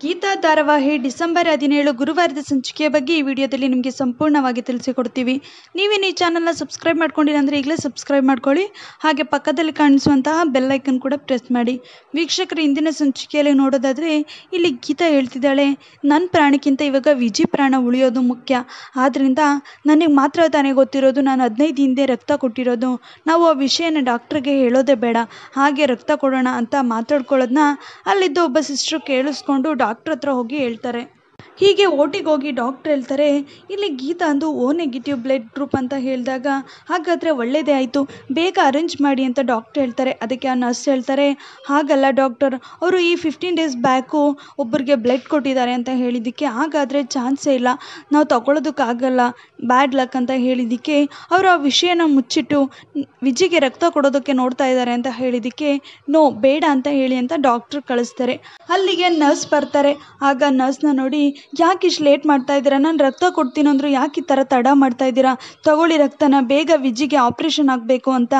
ಗೀತಾ ಧಾರಾವಾಹಿ ಡಿಸೆಂಬರ್ 17 ಗುರುವಾರದ ಸಂಚಿಕೆಯ ಬಗ್ಗೆ ಈ ವಿಡಿಯೋದಲ್ಲಿ ನಿಮಗೆ ಸಂಪೂರ್ಣವಾಗಿ ತಿಳಿಸಿಕೊಡ್ತೀವಿ. ನೀವೇನು ಈ ಚಾನಲ್ನ ಸಬ್ಸ್ಕ್ರೈಬ್ ಮಾಡ್ಕೊಂಡಿಲ್ಲ ಅಂದರೆ ಈಗಲೇ ಸಬ್ಸ್ಕ್ರೈಬ್ ಮಾಡ್ಕೊಳ್ಳಿ. ಹಾಗೆ ಪಕ್ಕದಲ್ಲಿ ಕಾಣಿಸುವಂತಹ ಬೆಲ್ ಐಕನ್ ಕೂಡ ಪ್ರೆಸ್ ಮಾಡಿ. ವೀಕ್ಷಕರು, ಇಂದಿನ ಸಂಚಿಕೆಯಲ್ಲಿ ನೋಡೋದಾದರೆ ಇಲ್ಲಿ ಗೀತಾ ಹೇಳ್ತಿದ್ದಾಳೆ, ನನ್ನ ಪ್ರಾಣಕ್ಕಿಂತ ಇವಾಗ ವಿಜಿ ಪ್ರಾಣ ಉಳಿಯೋದು ಮುಖ್ಯ. ಆದ್ದರಿಂದ ನನಗೆ ಮಾತ್ರ ತಾನೇ ಗೊತ್ತಿರೋದು, ನಾನು 15 ಹಿಂದೆ ರಕ್ತ ಕೊಟ್ಟಿರೋದು. ನಾವು ಆ ವಿಷಯನ ಡಾಕ್ಟ್ರಿಗೆ ಹೇಳೋದೇ ಬೇಡ, ಹಾಗೆ ರಕ್ತ ಕೊಡೋಣ ಅಂತ ಮಾತಾಡ್ಕೊಳ್ಳೋದನ್ನ ಅಲ್ಲಿದ್ದ ಒಬ್ಬ ಸಿಸ್ಟ್ರು ಕೇಳಿಸ್ಕೊಂಡು ಡಾಕ್ಟ್ರ್ ಹತ್ರ ಹೋಗಿ ಹೇಳ್ತಾರೆ. ಹೀಗೆ ಓಟಿಗೆ ಹೋಗಿ ಡಾಕ್ಟ್ರ್ ಹೇಳ್ತಾರೆ, ಇಲ್ಲಿ ಗೀತಾ ಅಂದು ಓ ನೆಗೆಟಿವ್ ಬ್ಲಡ್ ಗ್ರೂಪ್ ಅಂತ ಹೇಳಿದಾಗ, ಹಾಗಾದರೆ ಒಳ್ಳೆಯದೇ ಆಯಿತು, ಬೇಗ ಅರೇಂಜ್ ಮಾಡಿ ಅಂತ ಡಾಕ್ಟ್ರ್ ಹೇಳ್ತಾರೆ. ಅದಕ್ಕೆ ಆ ನರ್ಸ್ ಹೇಳ್ತಾರೆ, ಹಾಗಲ್ಲ ಡಾಕ್ಟರ್, ಅವರು ಈ 15 ಡೇಸ್ ಬ್ಯಾಕು ಒಬ್ಬರಿಗೆ ಬ್ಲಡ್ ಕೊಟ್ಟಿದ್ದಾರೆ ಅಂತ ಹೇಳಿದ್ದಕ್ಕೆ, ಹಾಗಾದರೆ ಚಾನ್ಸೇ ಇಲ್ಲ, ನಾವು ತಗೊಳ್ಳೋದಕ್ಕಾಗಲ್ಲ, ಬ್ಯಾಡ್ ಲಕ್ ಅಂತ ಹೇಳಿದ್ದಕ್ಕೆ ಅವರು ಆ ವಿಷಯನ ಮುಚ್ಚಿಟ್ಟು ವಿಜಿಗೆ ರಕ್ತ ಕೊಡೋದಕ್ಕೆ ನೋಡ್ತಾ ಇದ್ದಾರೆ ಅಂತ ಹೇಳಿದ್ದಕ್ಕೆ, ನೋ ಬೇಡ ಅಂತ ಹೇಳಿ ಅಂತ ಡಾಕ್ಟ್ರ್ ಕಳಿಸ್ತಾರೆ. ಅಲ್ಲಿಗೆ ನರ್ಸ್ ಬರ್ತಾರೆ. ಆಗ ನರ್ಸ್ನ ನೋಡಿ, ಯಾಕೆ ಇಷ್ಟು ಲೇಟ್ ಮಾಡ್ತಾ ಇದ್ದೀರಾ, ನಾನು ರಕ್ತ ಕೊಡ್ತೀನಿ ಅಂದರು, ಯಾಕೆ ಈ ಥರ ತಡ ಮಾಡ್ತಾ ಇದ್ದೀರಾ, ತಗೊಳ್ಳಿ ರಕ್ತನ, ಬೇಗ ವಿಜಿಗೆ ಆಪ್ರೇಷನ್ ಆಗಬೇಕು ಅಂತ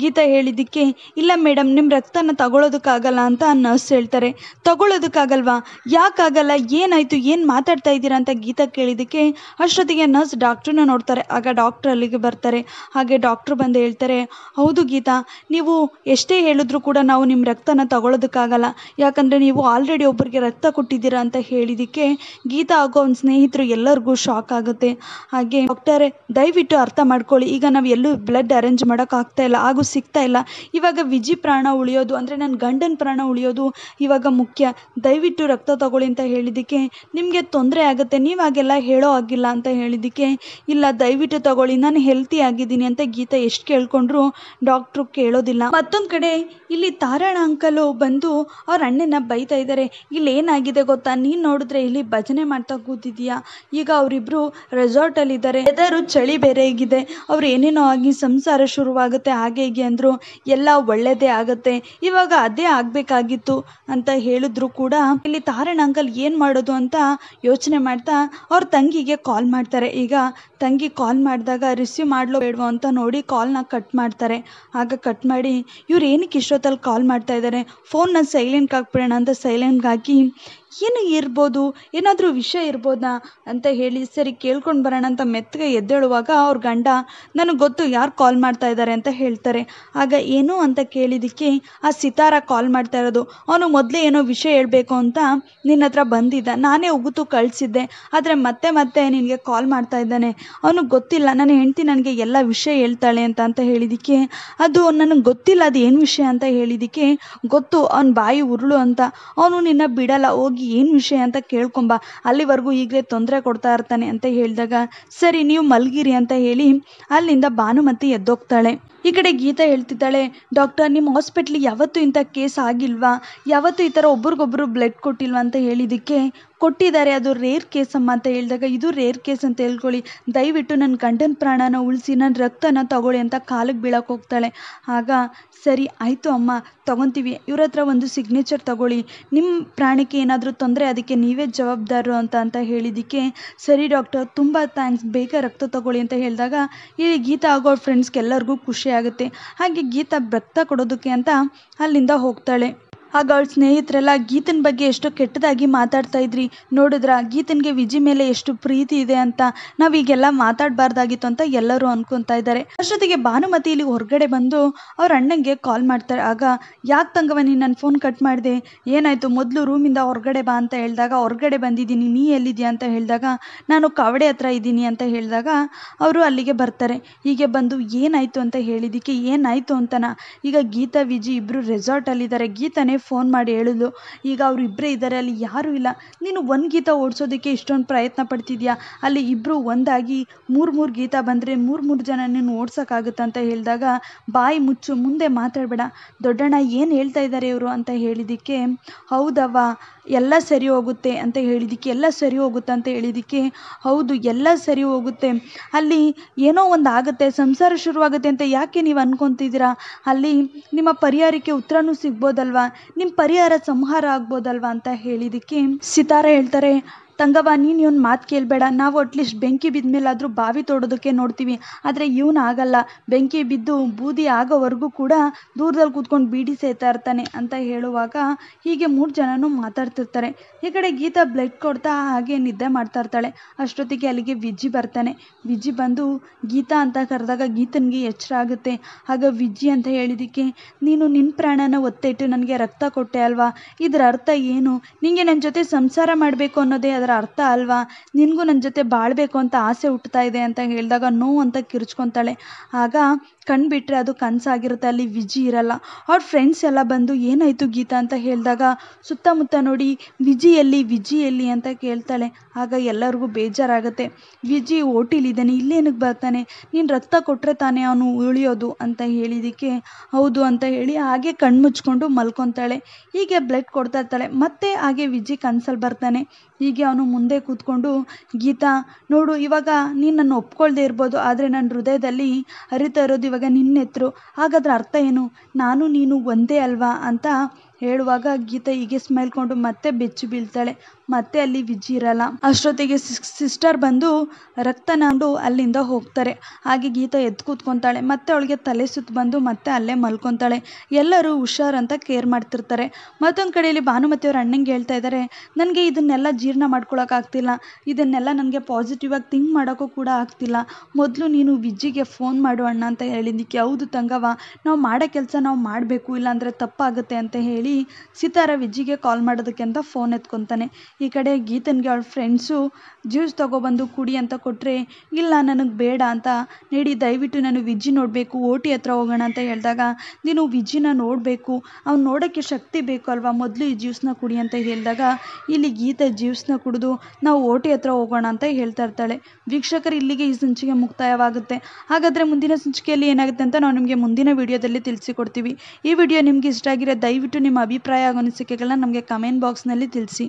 ಗೀತಾ ಹೇಳಿದ್ದಕ್ಕೆ, ಇಲ್ಲ ಮೇಡಮ್, ನಿಮ್ಮ ರಕ್ತನ ತಗೊಳ್ಳೋದಕ್ಕಾಗಲ್ಲ ಅಂತ ನರ್ಸ್ ಹೇಳ್ತಾರೆ. ತಗೊಳ್ಳೋದಕ್ಕಾಗಲ್ವಾ, ಯಾಕಾಗಲ್ಲ, ಏನಾಯಿತು, ಏನು ಮಾತಾಡ್ತಾ ಇದ್ದೀರಾ ಅಂತ ಗೀತಾ ಕೇಳಿದ್ದಕ್ಕೆ, ಅಷ್ಟೊತ್ತಿಗೆ ನರ್ಸ್ ಡಾಕ್ಟ್ರನ್ನ ನೋಡ್ತಾರೆ. ಆಗ ಡಾಕ್ಟ್ರ್ ಅಲ್ಲಿಗೆ ಬರ್ತಾರೆ. ಹಾಗೆ ಡಾಕ್ಟ್ರು ಬಂದು ಹೇಳ್ತಾರೆ, ಹೌದು ಗೀತಾ, ನೀವು ಎಷ್ಟೇ ಹೇಳಿದ್ರು ಕೂಡ ನಾವು ನಿಮ್ಮ ರಕ್ತನ ತಗೊಳ್ಳೋದಕ್ಕಾಗಲ್ಲ, ಯಾಕಂದರೆ ನೀವು ಆಲ್ರೆಡಿ ಒಬ್ಬರಿಗೆ ರಕ್ತ ಕೊಟ್ಟಿದ್ದೀರಾ ಅಂತ ಹೇಳಿದ್ದಕ್ಕೆ ಗೀತಾ ಹಾಗೂ ಅವನ ಸ್ನೇಹಿತರು ಎಲ್ಲರಿಗೂ ಶಾಕ್ ಆಗುತ್ತೆ. ಹಾಗೆ ಡಾಕ್ಟರೇ, ದಯವಿಟ್ಟು ಅರ್ಥ ಮಾಡ್ಕೊಳ್ಳಿ, ಈಗ ನಾವು ಎಲ್ಲೂ ಬ್ಲಡ್ ಅರೇಂಜ್ ಮಾಡೋಕ್ಕಾಗ್ತಾ ಇಲ್ಲ, ಹಾಗೂ ಸಿಗ್ತಾ ಇಲ್ಲ, ಇವಾಗ ವಿಜಿ ಪ್ರಾಣ ಉಳಿಯೋದು ಅಂದರೆ ನನ್ನ ಗಂಡನ ಪ್ರಾಣ ಉಳಿಯೋದು ಇವಾಗ ಮುಖ್ಯ, ದಯವಿಟ್ಟು ರಕ್ತ ತಗೊಳ್ಳಿ ಅಂತ ಹೇಳಿದ್ದಕ್ಕೆ, ನಿಮಗೆ ತೊಂದರೆ ಆಗುತ್ತೆ, ನೀವು ಹಾಗೆಲ್ಲ ಹೇಳೋ ಆಗಿಲ್ಲ ಅಂತ ಹೇಳಿದ್ದಕ್ಕೆ, ಇಲ್ಲ ದಯವಿಟ್ಟು ತಗೊಳ್ಳಿ, ನಾನು ಹೆಲ್ತಿ ಆಗಿದ್ದೀನಿ ಅಂತ ಗೀತಾ ಎಷ್ಟು ಕೇಳ್ಕೊಂಡ್ರು ಡಾಕ್ಟ್ರು ಕೇಳೋದಿಲ್ಲ. ಮತ್ತೊಂದು ಕಡೆ ಇಲ್ಲಿ ತಾರಣ ಅಂಕಲು ಬಂದು ಅವ್ರ ಅಣ್ಣನ ಬೈತಾ ಇದ್ದಾರೆ. ಇಲ್ಲಿ ಏನಾಗಿದೆ ಗೊತ್ತಾ, ನೀನು ನೋಡಿದ್ರೆ ಇಲ್ಲಿ ಭಜನೆ ಮಾಡ್ತಾ ಕೂತಿದ್ದೀಯಾ, ಈಗ ಅವರಿಬ್ರು ರೆಸಾರ್ಟಲ್ಲಿದ್ದಾರೆ, ವೆದರು ಚಳಿ ಬೇರೆ ಆಗಿದೆ, ಅವ್ರು ಏನೇನೋ ಆಗಿ ಸಂಸಾರ ಶುರುವಾಗುತ್ತೆ ಹಾಗೆ ಹೀಗೆ ಅಂದರು, ಎಲ್ಲ ಒಳ್ಳೆಯದೇ ಆಗುತ್ತೆ, ಇವಾಗ ಅದೇ ಆಗಬೇಕಾಗಿತ್ತು ಅಂತ ಹೇಳಿದ್ರು ಕೂಡ ಇಲ್ಲಿ ತಾರಣ ಅಂಕಲ್ ಏನು ಮಾಡೋದು ಅಂತ ಯೋಚನೆ ಮಾಡ್ತಾ ಅವ್ರ ತಂಗಿಗೆ ಕಾಲ್ ಮಾಡ್ತಾರೆ. ಈಗ ತಂಗಿ ಕಾಲ್ ಮಾಡಿದಾಗ ರಿಸೀವ್ ಮಾಡಲೋ ಬೇಡವೋ ಅಂತ ನೋಡಿ ಕಾಲ್ನ ಕಟ್ ಮಾಡ್ತಾರೆ. ಆಗ ಕಟ್ ಮಾಡಿ, ಇವ್ರು ಏನಕ್ಕೆ ಇಷ್ಟೊತ್ತಲ್ಲಿ ಕಾಲ್ ಮಾಡ್ತಾ ಇದ್ದಾರೆ, ಫೋನ್ನ ಸೈಲೆಂಟ್ಗೆ ಹಾಕ್ಬಿಡೋಣ ಅಂತ ಸೈಲೆಂಟ್ಗೆ ಹಾಕಿ, ಏನು ಇರ್ಬೋದು, ಏನಾದರೂ ವಿಷಯ ಇರ್ಬೋದಾ ಅಂತ ಹೇಳಿ ಸರಿ ಕೇಳ್ಕೊಂಡು ಬರೋಣ ಅಂತ ಮೆತ್ತಗೆ ಎದ್ದೇಳುವಾಗ ಅವ್ರ ಗಂಡ, ನನಗೆ ಗೊತ್ತು ಯಾರು ಕಾಲ್ ಮಾಡ್ತಾ ಇದ್ದಾರೆ ಅಂತ ಹೇಳ್ತಾರೆ. ಆಗ ಏನು ಅಂತ ಕೇಳಿದ್ದಕ್ಕೆ, ಆ ಸಿತಾರ ಕಾಲ್ ಮಾಡ್ತಾ ಇರೋದು, ಅವನು ಮೊದಲೇ ಏನೋ ವಿಷಯ ಹೇಳಬೇಕು ಅಂತ ನಿನ್ನ ಹತ್ರ ಬಂದಿದ್ದ, ನಾನೇ ಉಗುತು ಕಳಿಸಿದ್ದೆ, ಆದರೆ ಮತ್ತೆ ಮತ್ತೆ ನಿನಗೆ ಕಾಲ್ ಮಾಡ್ತಾ ಇದ್ದಾನೆ, ಅವನಿಗೆ ಗೊತ್ತಿಲ್ಲ ನನ್ನ ಹೆಂಡತಿ ನನಗೆ ಎಲ್ಲ ವಿಷಯ ಹೇಳ್ತಾಳೆ ಅಂತ ಹೇಳಿದ್ದಕ್ಕೆ, ಅದು ನನಗೆ ಗೊತ್ತಿಲ್ಲ ಅದು ಏನು ವಿಷಯ ಅಂತ ಹೇಳಿದ್ದಕ್ಕೆ, ಗೊತ್ತು ಅವನ ಬಾಯಿ ಉರುಳು ಅಂತ, ಅವನು ನಿನ್ನ ಬಿಡಲ್ಲ, ಹೋಗಿ ಏನು ವಿಷಯ ಅಂತ ಕೇಳ್ಕೊಂಬ, ಅಲ್ಲಿವರೆಗೂ ಈಗಲೇ ತೊಂದರೆ ಕೊಡ್ತಾ ಇರ್ತಾನೆ ಅಂತ ಹೇಳಿದಾಗ, ಸರಿ ನೀವು ಮಲಗಿರಿ ಅಂತ ಹೇಳಿ ಅಲ್ಲಿಂದ ಭಾನುಮತಿ ಎದ್ದೋಗ್ತಾಳೆ. ಈ ಕಡೆ ಗೀತಾ ಹೇಳ್ತಿದ್ದಾಳೆ, ಡಾಕ್ಟರ್ ನಿಮ್ಮ ಹಾಸ್ಪಿಟ್ಲಿಗೆ ಯಾವತ್ತೂ ಇಂಥ ಕೇಸ್ ಆಗಿಲ್ವಾ, ಯಾವತ್ತೂ ಈ ಥರ ಒಬ್ರಿಗೊಬ್ರು ಬ್ಲಡ್ ಕೊಟ್ಟಿಲ್ವಾ ಅಂತ ಹೇಳಿದ್ದಕ್ಕೆ, ಕೊಟ್ಟಿದ್ದಾರೆ, ಅದು ರೇರ್ ಕೇಸ್ ಅಮ್ಮ ಅಂತ ಹೇಳಿದಾಗ, ಇದು ರೇರ್ ಕೇಸ್ ಅಂತ ಹೇಳ್ಕೊಳ್ಳಿ, ದಯವಿಟ್ಟು ನನ್ನ ಗಂಡನ ಪ್ರಾಣನ ಉಳಿಸಿ ನನ್ನ ರಕ್ತನ ತಗೊಳ್ಳಿ ಅಂತ ಕಾಲಿಗೆ ಬೀಳಕ್ಕೆ ಹೋಗ್ತಾಳೆ. ಆಗ ಸರಿ ಆಯಿತು ಅಮ್ಮ ತೊಗೊತೀವಿ, ಇವ್ರ ಹತ್ರ ಒಂದು ಸಿಗ್ನೇಚರ್ ತಗೊಳ್ಳಿ, ನಿಮ್ಮ ಪ್ರಾಣಕ್ಕೆ ಏನಾದರೂ ತೊಂದರೆ ಅದಕ್ಕೆ ನೀವೇ ಜವಾಬ್ದಾರರು ಅಂತ ಹೇಳಿದ್ದಕ್ಕೆ, ಸರಿ ಡಾಕ್ಟರ್ ತುಂಬ ಥ್ಯಾಂಕ್ಸ್, ಬೇಗ ರಕ್ತ ತಗೊಳ್ಳಿ ಅಂತ ಹೇಳಿದಾಗ ಇಲ್ಲಿ ಗೀತಾ ಆಗೋ ಅವ್ರ ಫ್ರೆಂಡ್ಸ್ಗೆ ಎಲ್ಲರಿಗೂ ಖುಷಿ ಆಗುತ್ತೆ. ಹಾಗೆ ಗೀತಾ ರಕ್ತ ಕೊಡೋದಕ್ಕೆ ಅಂತ ಅಲ್ಲಿಂದ ಹೋಗ್ತಾಳೆ. ಆಗ ಅವಳ ಸ್ನೇಹಿತರೆಲ್ಲ ಗೀತನ ಬಗ್ಗೆ ಎಷ್ಟು ಕೆಟ್ಟದಾಗಿ ಮಾತಾಡ್ತಾ ಇದ್ರಿ, ನೋಡಿದ್ರ ಗೀತನ್ಗೆ ವಿಜಿ ಮೇಲೆ ಎಷ್ಟು ಪ್ರೀತಿ ಇದೆ ಅಂತ, ನಾವೀಗೆಲ್ಲ ಮಾತಾಡಬಾರ್ದಾಗಿತ್ತು ಅಂತ ಎಲ್ಲರೂ ಅನ್ಕೊತಾ ಇದ್ದಾರೆ. ಅಷ್ಟೊತ್ತಿಗೆ ಭಾನುಮತಿ ಇಲ್ಲಿ ಹೊರಗಡೆ ಬಂದು ಅವ್ರ ಅಣ್ಣಂಗೆ ಕಾಲ್ ಮಾಡ್ತಾರೆ. ಆಗ ಯಾಕೆ ತಂಗವ ನೀನು ನನ್ನ ಫೋನ್ ಕಟ್ ಮಾಡಿದೆ, ಏನಾಯಿತು, ಮೊದಲು ರೂಮಿಂದ ಹೊರಗಡೆ ಬಾ ಅಂತ ಹೇಳಿದಾಗ, ಹೊರಗಡೆ ಬಂದಿದ್ದೀನಿ, ನೀ ಎಲ್ಲಿದ್ಯಾ ಅಂತ ಹೇಳಿದಾಗ, ನಾನು ಕಾವಡೆ ಹತ್ರ ಇದ್ದೀನಿ ಅಂತ ಹೇಳಿದಾಗ ಅವರು ಅಲ್ಲಿಗೆ ಬರ್ತಾರೆ. ಹೀಗೆ ಬಂದು ಏನಾಯಿತು ಅಂತ ಹೇಳಿದ್ದಕ್ಕೆ, ಏನಾಯಿತು ಅಂತನ, ಈಗ ಗೀತಾ ವಿಜಿ ಇಬ್ಬರು ರೆಸಾರ್ಟಲ್ಲಿದ್ದಾರೆ, ಗೀತಾನೇ ಫೋನ್ ಮಾಡಿ ಹೇಳಿದ್ಲು, ಈಗ ಅವರು ಇಬ್ಬರೇ ಇದ್ದಾರೆ, ಅಲ್ಲಿ ಯಾರೂ ಇಲ್ಲ, ನೀನು ಒಂದು ಗೀತಾ ಓಡಿಸೋದಕ್ಕೆ ಇಷ್ಟೊಂದು ಪ್ರಯತ್ನ ಪಡ್ತಿದ್ಯಾ, ಅಲ್ಲಿ ಇಬ್ಬರು ಒಂದಾಗಿ ಮೂರು ಗೀತಾ ಬಂದರೆ ಮೂರು ಜನ ನೀನು ಓಡ್ಸೋಕ್ಕಾಗುತ್ತ ಅಂತ ಹೇಳಿದಾಗ, ಬಾಯಿ ಮುಚ್ಚು, ಮುಂದೆ ಮಾತಾಡಬೇಡ, ದೊಡ್ಡಣ್ಣ ಏನು ಹೇಳ್ತಾ ಇದ್ದಾರೆ ಇವರು ಅಂತ ಹೇಳಿದ್ದಕ್ಕೆ, ಹೌದವ್ವ ಎಲ್ಲ ಸರಿ ಹೋಗುತ್ತೆ ಅಂತ ಹೇಳಿದ್ದಕ್ಕೆ, ಎಲ್ಲ ಸರಿ ಹೋಗುತ್ತೆ ಅಂತ ಹೇಳಿದ್ದಕ್ಕೆ, ಹೌದು ಎಲ್ಲ ಸರಿ ಹೋಗುತ್ತೆ, ಅಲ್ಲಿ ಏನೋ ಒಂದು ಆಗುತ್ತೆ, ಸಂಸಾರ ಶುರುವಾಗುತ್ತೆ ಅಂತ ಯಾಕೆ ನೀವು ಅನ್ಕೊತಿದ್ದೀರಾ, ಅಲ್ಲಿ ನಿಮ್ಮ ಪರಿಹಾರಕ್ಕೆ ಉತ್ತರನೂ ಸಿಗ್ಬೋದಲ್ವಾ, ನಿಮ್ಮ ಪರಿಹಾರ ಸಂಹಾರ ಆಗ್ಬೋದಲ್ವಾ ಅಂತ ಹೇಳಿದ್ದಕ್ಕೆ ಸಿತಾರ ಹೇಳ್ತಾರೆ, ತಂಗವ್ವ ನೀನು ಇವನ್ ಮಾತು ಕೇಳಬೇಡ, ನಾವು ಅಟ್ಲೀಸ್ಟ್ ಬೆಂಕಿ ಬಿದ್ದ ಮೇಲಾದರೂ ಬಾವಿ ತೋಡೋದಕ್ಕೆ ನೋಡ್ತೀವಿ, ಆದರೆ ಇವನು ಆಗಲ್ಲ, ಬೆಂಕಿ ಬಿದ್ದು ಬೂದಿ ಆಗೋವರೆಗೂ ಕೂಡ ದೂರದಲ್ಲಿ ಕೂತ್ಕೊಂಡು ಬೀಡಿ ಸೇತಾ ಇರ್ತಾನೆ ಅಂತ ಹೇಳುವಾಗ ಹೀಗೆ 3 ಜನನೂ ಮಾತಾಡ್ತಿರ್ತಾರೆ. ಈ ಕಡೆ ಗೀತಾ ಬ್ಲಡ್ ಕೊಡ್ತಾ ಹಾಗೆ ನಿದ್ದೆ ಮಾಡ್ತಾ ಇರ್ತಾಳೆ. ಅಷ್ಟೊತ್ತಿಗೆ ಅಲ್ಲಿಗೆ ವಿಜ್ಜಿ ಬರ್ತಾನೆ. ವಿಜ್ಜಿ ಬಂದು ಗೀತಾ ಅಂತ ಕರೆದಾಗ ಗೀತನಿಗೆ ಎಚ್ಚರ ಆಗುತ್ತೆ. ಆಗ ವಿಜ್ಜಿ ಅಂತ ಹೇಳಿದಕ್ಕೆ, ನೀನು ನಿನ್ನ ಪ್ರಾಣನ ಒತ್ತಿಟ್ಟು ನನಗೆ ರಕ್ತ ಕೊಟ್ಟೆ ಅಲ್ವಾ, ಇದರ ಅರ್ಥ ಏನು? ನಿನಗೆ ನನ್ನ ಜೊತೆ ಸಂಸಾರ ಮಾಡಬೇಕು ಅನ್ನೋದೇ ಅದರ ಅರ್ಥ ಅಲ್ವಾ? ನಿನಗೂ ನನ್ನ ಜೊತೆ ಬಾಳಬೇಕು ಅಂತ ಆಸೆ ಹುಟ್ಟುತ್ತಾ ಇದೆ ಅಂತ ಹೇಳಿದಾಗ ನೋ ಅಂತ ಕಿರ್ಚ್ಕೊತಾಳೆ. ಆಗ ಕಣ್ಬಿಟ್ರೆ ಅದು ಕನಸಾಗಿರುತ್ತೆ, ಅಲ್ಲಿ ವಿಜಿ ಇರಲ್ಲ. ಅವ್ರ ಫ್ರೆಂಡ್ಸ್ ಎಲ್ಲ ಬಂದು ಏನಾಯಿತು ಗೀತಾ ಅಂತ ಹೇಳಿದಾಗ ಸುತ್ತಮುತ್ತ ನೋಡಿ ವಿಜಿ ಎಲ್ಲಿ ಅಂತ ಕೇಳ್ತಾಳೆ. ಆಗ ಎಲ್ಲರಿಗೂ ಬೇಜಾರಾಗುತ್ತೆ. ವಿಜಿ ಓಟಿಲಿದ್ದಾನೆ, ಇಲ್ಲೇನಕ್ಕೆ ಬರ್ತಾನೆ, ನೀನು ರಕ್ತ ಕೊಟ್ಟರೆ ತಾನೇ ಅವನು ಉಳಿಯೋದು ಅಂತ ಹೇಳಿದಕ್ಕೆ ಹೌದು ಅಂತ ಹೇಳಿ ಹಾಗೆ ಕಣ್ಮುಚ್ಕೊಂಡು ಮಲ್ಕೊತಾಳೆ. ಹೀಗೆ ಬ್ಲಡ್ ಕೊಡ್ತಾ ಇರ್ತಾಳೆ. ಮತ್ತೆ ಹಾಗೆ ವಿಜಿ ಕನ್ಸಲ್ಲಿ ಬರ್ತಾನೆ. ಹೀಗೆ ಅವನು ಮುಂದೆ ಕೂತ್ಕೊಂಡು, ಗೀತಾ ನೋಡು, ಇವಾಗ ನೀನು ನನ್ನ ಒಪ್ಕೊಳ್ದೇ ಇರ್ಬೋದು, ಆದರೆ ನನ್ನ ಹೃದಯದಲ್ಲಿ ಹರಿತಾ ಇರೋದು ಇವಾಗ ನಿನ್ನ ಹೆಸರು, ಹಾಗಾದ್ರೆ ಅರ್ಥ ಏನು? ನಾನು ನೀನು ಒಂದೇ ಅಲ್ವಾ ಅಂತ ಹೇಳುವಾಗ ಗೀತಾ ಹೀಗೆ ಸ್ಮೈಲ್ಕೊಂಡು ಮತ್ತೆ ಬೆಚ್ಚಿ ಬೀಳ್ತಾಳೆ. ಮತ್ತೆ ಅಲ್ಲಿ ವಿಜಿ ಇರಲ್ಲ. ಅಷ್ಟೊತ್ತಿಗೆ ಸಿಸ್ಟರ್ ಬಂದು ರಕ್ತನಂಡು ಅಲ್ಲಿಂದ ಹೋಗ್ತಾರೆ. ಹಾಗೆ ಗೀತಾ ಎದ್ದು ಕೂತ್ಕೊತಾಳೆ. ಮತ್ತೆ ಅವಳಿಗೆ ತಲೆ ಸುತ್ತು ಬಂದು ಮತ್ತೆ ಅಲ್ಲೇ ಮಲ್ಕೊತಾಳೆ. ಎಲ್ಲರೂ ಹುಷಾರಂತ ಕೇರ್ ಮಾಡ್ತಿರ್ತಾರೆ. ಮತ್ತೊಂದು ಕಡೆಯಲ್ಲಿ ಭಾನುಮತಿ ಅವ್ರ ಅಣ್ಣಂಗೆ ಹೇಳ್ತಾ ಇದ್ದಾರೆ, ನನಗೆ ಇದನ್ನೆಲ್ಲ ಜೀರ್ಣ ಮಾಡ್ಕೊಳಕ್ಕಾಗ್ತಿಲ್ಲ, ಇದನ್ನೆಲ್ಲ ನನಗೆ ಪಾಸಿಟಿವ್ ಆಗಿ ಥಿಂಕ್ ಮಾಡೋಕ್ಕೂ ಕೂಡ ಆಗ್ತಿಲ್ಲ. ಮೊದಲು ನೀನು ವಿಜ್ಜಿಗೆ ಫೋನ್ ಮಾಡು ಅಣ್ಣ ಅಂತ ಹೇಳಿದ್ದಕ್ಕೆ, ಹೌದು ತಂಗವ್ವ, ನಾವು ಮಾಡೋ ಕೆಲಸ ನಾವು ಮಾಡಬೇಕು, ಇಲ್ಲಾಂದರೆ ತಪ್ಪಾಗುತ್ತೆ ಅಂತ ಹೇಳಿ ಸಿತಾರ ವಿಜ್ಜಿಗೆ ಕಾಲ್ ಮಾಡೋದಕ್ಕೆ ಅಂತ ಫೋನ್ ಎತ್ಕೊತಾನೆ. ಈ ಕಡೆ ಗೀತನ್ಗೆ ಅವಳ ಫ್ರೆಂಡ್ಸು ಜ್ಯೂಸ್ ತೊಗೊಬಂದು ಕುಡಿ ಅಂತ ಕೊಟ್ಟರೆ, ಇಲ್ಲ ನನಗೆ ಬೇಡ ಅಂತ ನಡಿ, ದಯವಿಟ್ಟು ನಾನು ವಿಜ್ಜಿ ನೋಡಬೇಕು, ಓಟಿ ಹತ್ರ ಹೋಗೋಣ ಅಂತ ಹೇಳಿದಾಗ, ನೀನು ವಿಜ್ಜಿನ ನೋಡಬೇಕು, ಅವ್ನು ನೋಡೋಕ್ಕೆ ಶಕ್ತಿ ಬೇಕು ಅಲ್ವಾ, ಮೊದಲು ಈ ಜ್ಯೂಸ್ನ ಕುಡಿ ಅಂತ ಹೇಳಿದಾಗ ಇಲ್ಲಿ ಗೀತೆ ಜ್ಯೂಸ್ನ ಕುಡಿದು ನಾವು ಓಟಿ ಹತ್ರ ಹೋಗೋಣ ಅಂತ ಹೇಳ್ತಾ ಇರ್ತಾಳೆ. ವೀಕ್ಷಕರು, ಇಲ್ಲಿಗೆ ಈ ಸಂಚಿಕೆ ಮುಕ್ತಾಯವಾಗುತ್ತೆ. ಹಾಗಾದರೆ ಮುಂದಿನ ಸಂಚಿಕೆಯಲ್ಲಿ ಏನಾಗುತ್ತೆ ಅಂತ ನಾವು ನಿಮಗೆ ಮುಂದಿನ ವಿಡಿಯೋದಲ್ಲಿ ತಿಳಿಸಿಕೊಡ್ತೀವಿ. ಈ ವಿಡಿಯೋ ನಿಮಗೆ ಇಷ್ಟ ಆಗಿರೋ ದಯವಿಟ್ಟು ನಿಮ್ಮ ಅಭಿಪ್ರಾಯ ಹಾಗೂ ಅನಿಸಿಕೆಗಳನ್ನ ನಮಗೆ ಕಮೆಂಟ್ ಬಾಕ್ಸ್ನಲ್ಲಿ ತಿಳಿಸಿ.